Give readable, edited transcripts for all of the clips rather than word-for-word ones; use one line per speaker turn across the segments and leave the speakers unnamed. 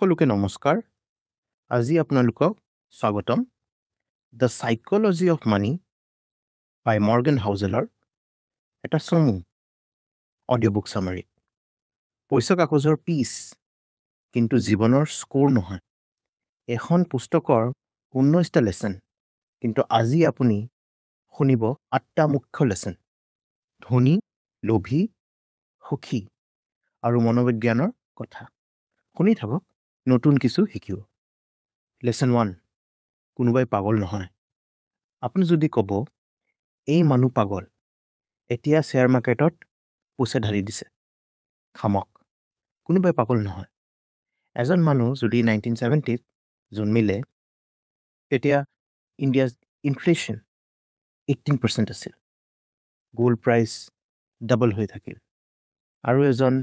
সকলোকে নমস্কাৰ আজি আপোনালোকক স্বাগতম the psychology of money by Morgan হাউজেলৰ এটা চমু অডিঅ' বুক সামাৰী পইচা কাগজৰ পিচ কিন্তু জীৱনৰ স্কোৰ নহয় এখন পুস্তকৰ 19টা লেসন কিন্তু আজি আপুনি শুনিব 8টা মুখ্য লেসন ধনী লোভী সুখী আৰু মনোবিজ্ঞানৰ কথা শুনি থাকক নতুন কিছু শিকিব লেসন 1 কোনোবাই পাগল নহয় আপুনি যদি ক'ব এই মানুহ পাগল এতিয়া শেয়াৰ মাৰ্কেটত পইচা ঢালি দিছে খামক কোনোবাই পাগল নহয় এজন মানুহ যদি 1970 ত জন্মিলে তেতিয়া ইণ্ডিয়াৰ ইনফ্লেশ্যন 18% আছিল গোল্ড প্ৰাইচ ডাবল হৈ থাকিল আৰু এজন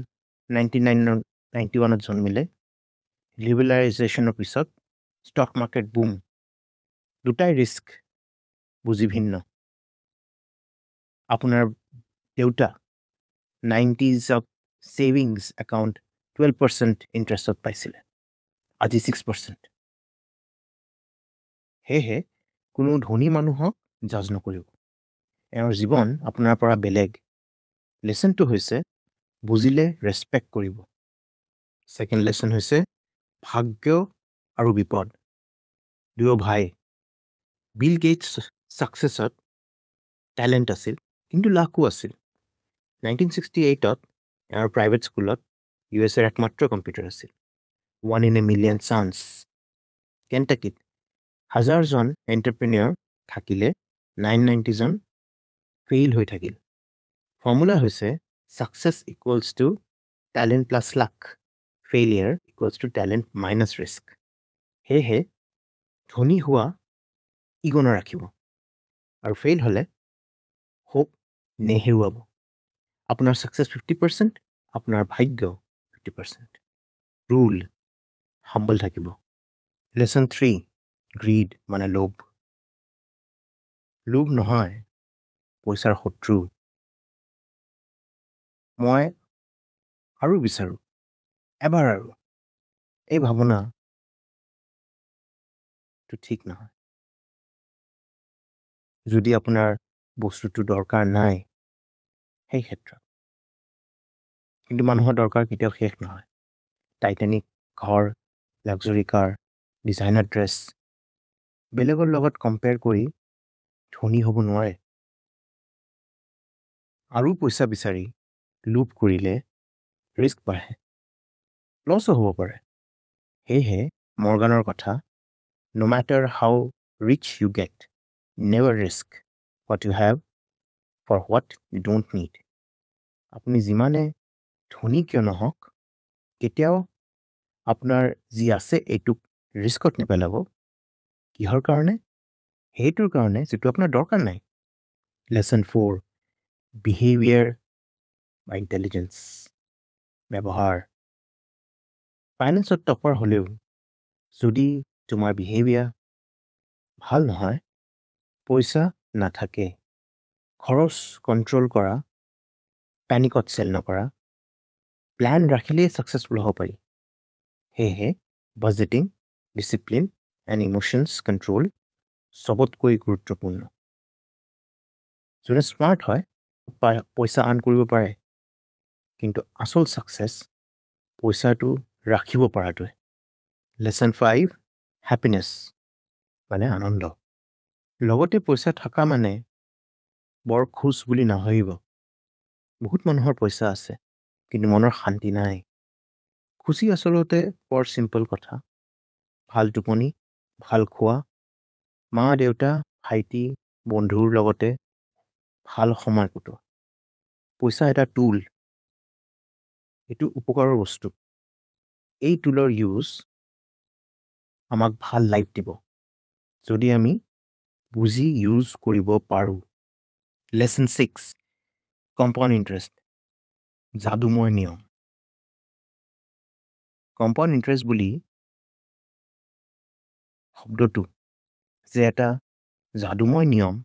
91 ত জন্মিলে লিবেৰালাইজেশ্যনৰ পিছত ষ্টক মাৰ্কেট বুম দুটাই ৰিস্ক বুজি ভিন্ন আপোনাৰ দেউতা 90s সেভিংস একাউণ্ট 12% ইণ্টাৰেষ্টত পাইছিলে আজি 6% হেহে কোনো ধনী মানুহক জাজ নকৰিব এওঁৰ জীৱন আপোনাৰ পৰা বেলেগ লেসনটো হৈছে বুজিলে ৰেসপেক্ট কৰিব সেকেন্ড লেসন হৈছে ভাগ্য আৰু বিপদ দুয়ো ভাই বিল গেটছ সাকসেছত ট্যালেন্ট আছিল কিন্তু লাকো আছিল 1968 ত এওঁৰ প্ৰাইভেট স্কুলত ইউএছএৰ একমাত্ৰ কম্পিউটাৰ আছিল 1 in a million চান্স কেণ্টাকিত হাজাৰজন এণ্টাৰপ্ৰেনিয়ৰ থাকিলে 990 জন ফেইল হৈ থাকিল ফৰ্মুলা হৈছে success equals to talent plus luck failure equals to talent minus risk হেহে ধনী হোৱা ইগো নাৰাখিব আৰু ফেইল হলে হোপ নেহেৰুৱাব আপোনাৰ সাকসেছ 50% আপোনাৰ ভাগ্য 50% ৰুল হাম্বল থাকিব লেসন 3 গ্ৰীড মানে লোভ লোভ নহয় পইচাৰ শত্ৰু মই আৰু বিচাৰো এবাৰ আৰু এই ভাৱনা তো ঠিক নহয় যদি আপোনাৰ বস্তুটো দৰকাৰ নাই সেই ক্ষেত্ৰত কিন্তু মানুহৰ দৰকাৰ কেতিয়াও শেষ নহয় টাইটানিক ঘৰ লাক্সাৰি কাৰ ডিজাইনাৰ ড্ৰেছ বেলেগৰ লগত কম্পেয়াৰ কৰি ধনী হ'ব নোৱাৰে আৰু পইচা বিচাৰি লোভ কৰিলে ৰিস্ক বাঢ়ে লছও হ'ব পাৰে হেহে মৰ্গানৰ কথা no matter how rich you get never risk what you have for what you don't need আপুনি যিমানে ধনী কিয় নহওক কেতিয়াও আপোনাৰ যি আছে এইটোক ৰিস্কত নেপেলাব কিহৰ কাৰণে সেইটোৰ কাৰণে যিটো আপোনাৰ দৰকাৰ নাই লেসন 4 বিহেভিয়াৰ বা ইণ্টেলিজেন্স ব্যৱহাৰ ফাইনেন্সত টপাৰ হ'লেও যদি তোমাৰ বিহেভিয়াৰ ভাল নহয় পইচা নাথাকে খৰচ কন্ট্ৰোল কৰা প্যানিকত সেল নকৰা প্ল্যান ৰাখিলেই সাকসেসফুল হ'ব পাৰি হেহে বাজেটিং ডিসিপ্লিন এণ্ড ইমোশনছ কন্ট্ৰোল সবতকৈ গুৰুত্বপূৰ্ণ যোনে স্মাৰ্ট হয় পইচা আৰ্ন কৰিব পাৰে কিন্তু আসল সাকসেস পইচাটো ৰাখিব পৰাটোৱে লেসন 5 হ্যাপিনেস মানে আনন্দ লগতে পইচা থকা মানে বৰ খুশ বুলি নাভাবিব বহুত মানুহৰ পইচা আছে কিন্তু মনৰ শান্তি নাই খুশি আসলতে বৰ সিম্পল কথা ভাল টোপনি ভাল খোৱা মা দেউতা ভাইটি বন্ধুৰ লগতে ভাল সময় কটোৱা পইচা এটা টুল এটো উপকাৰৰ বস্তু এই টুলৰ ইউজ আমাক ভাল লাইফ দিব যদি আমি বুজি ইউজ কৰিব পাৰো লেসন 6 কম্পাউণ্ড ইন্টাৰেষ্ট যাদুময় নিয়ম কম্পাউণ্ড ইন্টাৰেষ্ট বুলি শব্দটো যে এটা যাদুময় নিয়ম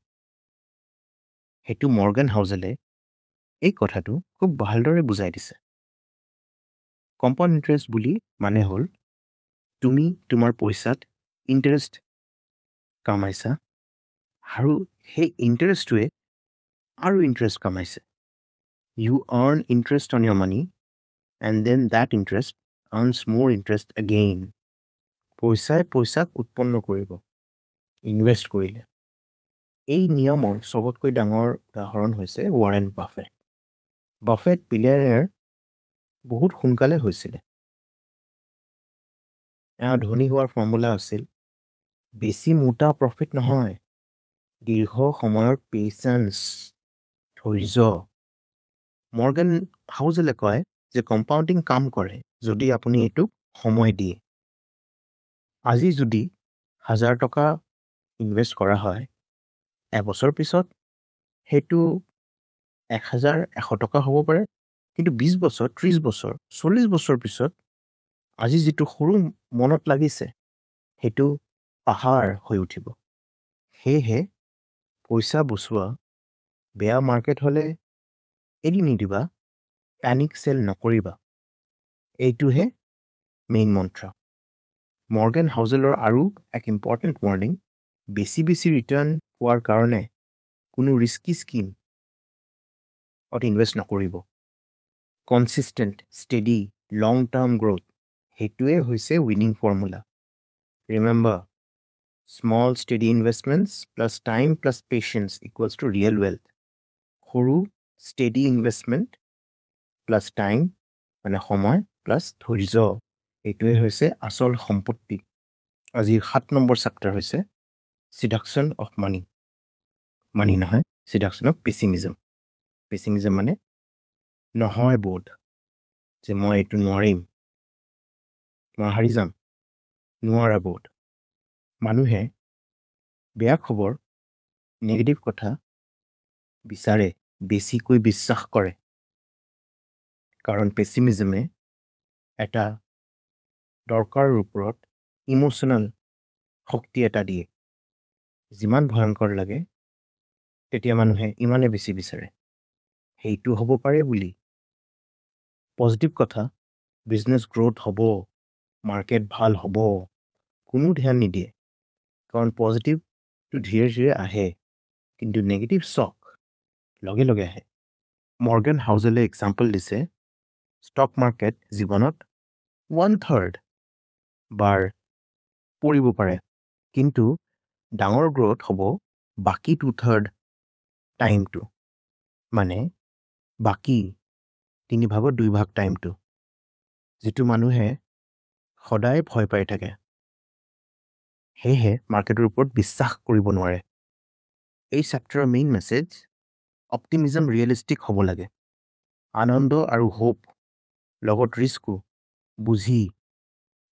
হেতু মৰ্গেন হাউজেলে এই কথাটো খুব ভালদৰে বুজাই দিছে কম্পাউণ্ড ইন্টাৰেষ্ট বুলি মানে হ'ল তুমি তোমাৰ পইচাত ইণ্টাৰেষ্ট কামাইছা আৰু সেই ইণ্টাৰেষ্টটোৱে আৰু interest কামাইছে you earn interest on your money and then that interest earns more interest again পইচাই পইচাক উৎপন্ন কৰিব ইনভেষ্ট কৰিলে এই নিয়মৰ সবতকৈ ডাঙৰ উদাহৰণ হৈছে ৱাৰেন বাফেট বাফেট বিলিয়নেয়াৰ বহুত সোনকালে হৈছিলে ধনী হোৱাৰ ফৰ্মুলা আছিল বেছি মোটা প্ৰফিট নহয় দীৰ্ঘ সময়ৰ পেচেন্স ধৈৰ্য মৰ্গেন হাউজেলে কয় যে কম্পাউণ্ডিং কাম কৰে যদি আপুনি এইটোক সময় দিয়ে আজি যদি 1000 টকা ইনভেষ্ট কৰা হয় এবছৰ পিছত সেইটো 1100 টকা হ'ব পাৰে কিন্তু 20 বছৰ 30 বছৰ 40 বছৰ পিছত আজি যিটো সৰু মনত লাগিছে সেইটো পাহাৰ হৈ উঠিব সেয়েহে পইচা বচোৱা বেয়া মাৰ্কেট হলে এৰি নিদিবা প্যানিক সেল নকৰিবা এইটোহে মেইন মন্ত্ৰ মৰ্গেন হাউজেলৰ আৰু এক ইম্পৰ্টেণ্ট ৱাৰ্নিং বেছি ৰিটাৰ্ণ পোৱাৰ কাৰণে কোনো ৰিস্কি স্কিম ইনভেষ্ট নকৰিব কনসিষ্টেণ্ট ষ্টেডি লং টাৰ্ম গ্ৰোথ সেইটোৱে হৈছে winning formula remember small steady investments plus time plus patience equals to real wealth সৰু ষ্টেডি ইনভেষ্টমেণ্ট প্লাছ টাইম মানে সময় প্লাছ ধৈৰ্য এইটোৱে হৈছে আচল সম্পত্তি আজিৰ 7 নম্বৰ চেপ্টাৰ হৈছে সিডাকশ্যন অফ মানি মানি নহয় সিডাকশ্যন অফ পেচিমিজম মানে নহয় বোধ যে মই এইটো নোৱাৰিম মই হাৰি যাম নোৱাৰা বোধ মানুহে বেয়া খবৰ নেগেটিভ কথা বিচাৰে বেছিকৈ বিশ্বাস কৰে কাৰণ পেচিমিজমে এটা দৰকাৰৰ ওপৰত ইমোশ্যনেল শক্তি এটা দিয়ে যিমান ভয়ংকৰ লাগে তেতিয়া মানুহে ইমানে বেছি বিচাৰে সেইটো হ'ব পাৰে বুলি পজিটিভ কথা বিজনেছ গ্ৰোথ হ'ব মাৰ্কেট ভাল হ'ব কোনো ধ্যান নিদিয়ে কাৰণ পজিটিভটো ধীৰে ধীৰে আহে কিন্তু নেগেটিভ শ্বক লগে লগে আহে মৰ্গেন হাউজেলে এক্সাম্পল দিছে ষ্টক মাৰ্কেট জীৱনত 1/3 বাৰ পৰিব পাৰে কিন্তু ডাঙৰ গ্ৰোথ হ'ব বাকী 2/3 টাইমটো মানে বাকী 3 ভাগৰ 2 ভাগ টাইমটো যিটো মানুহে সদায় ভয় পাই থাকে সেয়েহে মাৰ্কেটৰ ওপৰত বিশ্বাস কৰিব নোৱাৰে এই চেপ্টাৰৰ মেইন মেছেজ অপটিমিজম ৰিয়েলিষ্টিক হ'ব লাগে আনন্দ আৰু হোপ লগত ৰিস্কো বুঝি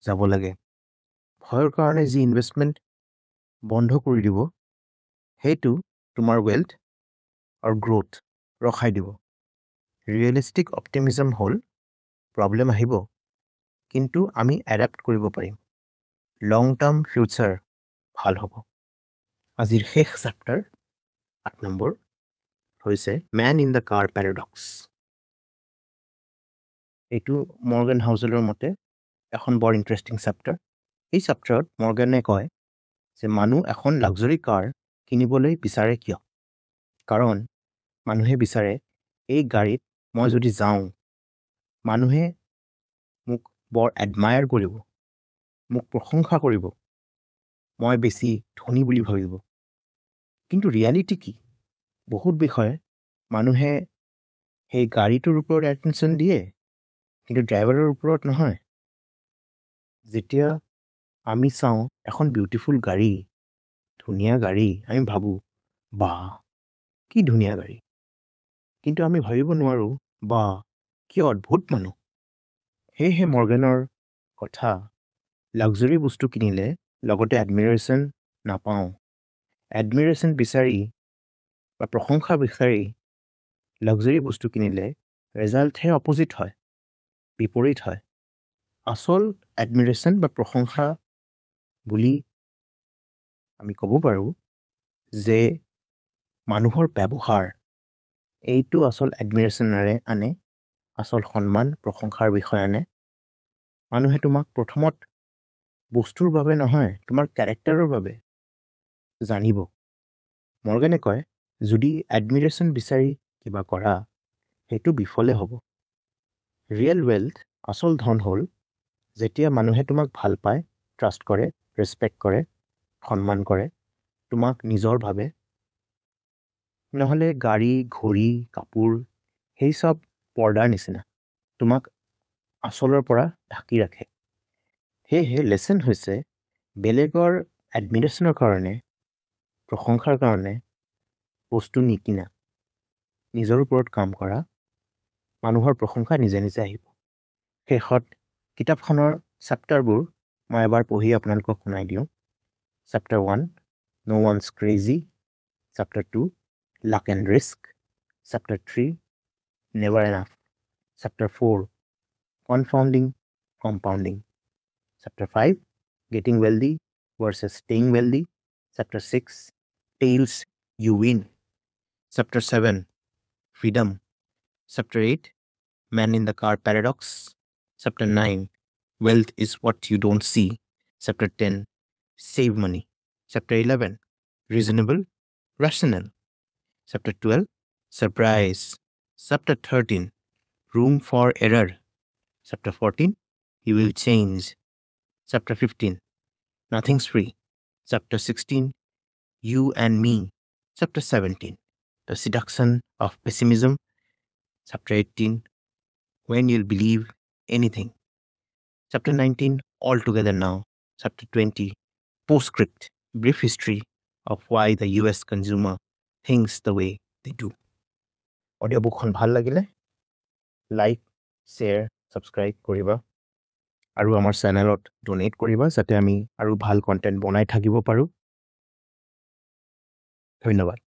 যাব লাগে ভয়ৰ কাৰণে যি ইনভেষ্টমেণ্ট বন্ধ কৰি দিব সেইটো তোমাৰ ৱেল্থ আৰু গ্ৰোথ ৰখাই দিব ৰিয়েলিষ্টিক অপটিমিজম হ'ল প্ৰব্লেম আহিব কিন্তু আমি এডাপ্ট কৰিব পাৰিম লং টাৰ্ম ফিউচাৰ ভাল হ'ব আজিৰ শেষ চেপ্টাৰ 8 নম্বৰ হৈছে man in the car paradox এইটো মৰ্গেন হাউজেলৰ মতে এখন বৰ ইণ্টাৰেষ্টিং চেপ্টাৰ এই চেপ্টাৰত মৰ্গেনে কয় যে মানুহ এখন লাক্সাৰী কাৰ কিনিবলৈ বিচাৰে কিয় কাৰণ মানুহে বিচাৰে এই গাড়ীত মই যদি যাওঁ মানুহে মোক বৰ এডমায়াৰ কৰিব মোক প্ৰশংসা কৰিব মই বেছি ধনী বুলি ভাবিব কিন্তু ৰিয়েলিটি কি বহুত বিষয়ে মানুহে সেই গাড়ীটোৰ ওপৰত এটেনশ্যন দিয়ে কিন্তু ড্ৰাইভাৰৰ ওপৰত নহয় যেতিয়া আমি চাওঁ এখন বিউটিফুল গাড়ী ধুনীয়া গাড়ী আমি ভাবোঁ বা কি ধুনীয়া গাড়ী কিন্তু আমি ভাবিব নোৱাৰোঁ বা কি অদ্ভুত মানুহ সেয়েহে মৰ্গেনৰ কথা লাক্সাৰী বস্তু কিনিলে লগতে এডমিৰেশ্যন নাপাওঁ এডমিৰেশ্যন বিচাৰি বা প্ৰশংসা বিচাৰি লাক্সাৰী বস্তু কিনিলে ৰেজাল্টহে অপজিট হয় বিপৰীত হয় আচল এডমিৰেশ্যন বা প্ৰশংসা বুলি আমি ক'ব পাৰোঁ যে মানুহৰ ব্যৱহাৰ এইটো আচল এডমিৰেশ্যনেৰে আনে আচল সন্মান প্ৰশংসাৰ বিষয়ে আনে মানুহে তোমাক প্ৰথমত বস্তুৰ বাবে নহয়, তোমাৰ কেৰেক্টাৰৰ বাবে জানিব। মৰ্গেনে কয়, যদি এডমিৰেশ্যন বিচাৰি কিবা কৰা, সেইটো বিফলে হ'ব। ৰিয়েল ৱেল্থ, আচল ধন হ'ল, যেতিয়া মানুহে তোমাক ভাল পায়, ট্ৰাষ্ট কৰে, ৰেচপেক্ট কৰে, সন্মান কৰে, তোমাক নিজৰ ভাবে। নহ'লে গাড়ী, ঘড়ী, কাপোৰ, সেই চব পৰ্দাৰ নিচিনা তোমাক আচলৰ পৰা ঢাকি ৰাখে। সেয়েহে লেচন হৈছে বেলেগৰ এডমিৰেশ্যনৰ কাৰণে, প্ৰশংসাৰ কাৰণে বস্তু নিকিনা, নিজৰ ওপৰত কাম কৰা, মানুহৰ প্ৰশংসা নিজে নিজে আহিব। শেষত কিতাপখনৰ চেপ্টাৰবোৰ মই এবাৰ পঢ়ি আপোনালোকক শুনাই দিওঁ। Chapter 1, No One's Crazy. Chapter 2, Luck and Risk. Chapter 3, Never Enough. Chapter 4, Confounding Compounding. Chapter 5, Getting Wealthy versus Staying Wealthy. Chapter 6, Tails You Win. Chapter 7, Freedom. Chapter 8, Man in the Car Paradox. Chapter 9, Wealth is What You Don't See. Chapter 10, Save Money. Chapter 11, Reasonable, Rational. Chapter 12, Surprise. Chapter 13, Room for Error. Chapter 14, You Will Change. Chapter 15, Nothing's Free. Chapter 16, You and Me. Chapter 17, The Seduction of Pessimism. Chapter 18, When You'll Believe Anything. Chapter 19, All Together Now. Chapter 20, Postscript, Brief History of Why the US Consumer Thinks the Way They Do. অডিঅ'বুকখন ভাল লাগিলে like, share, subscribe কৰিবা আৰু আমাৰ চেনেলত donate কৰিবা যাতে আমি আৰু ভাল কণ্টেণ্ট বনাই থাকিব পাৰোঁ। ধন্যবাদ।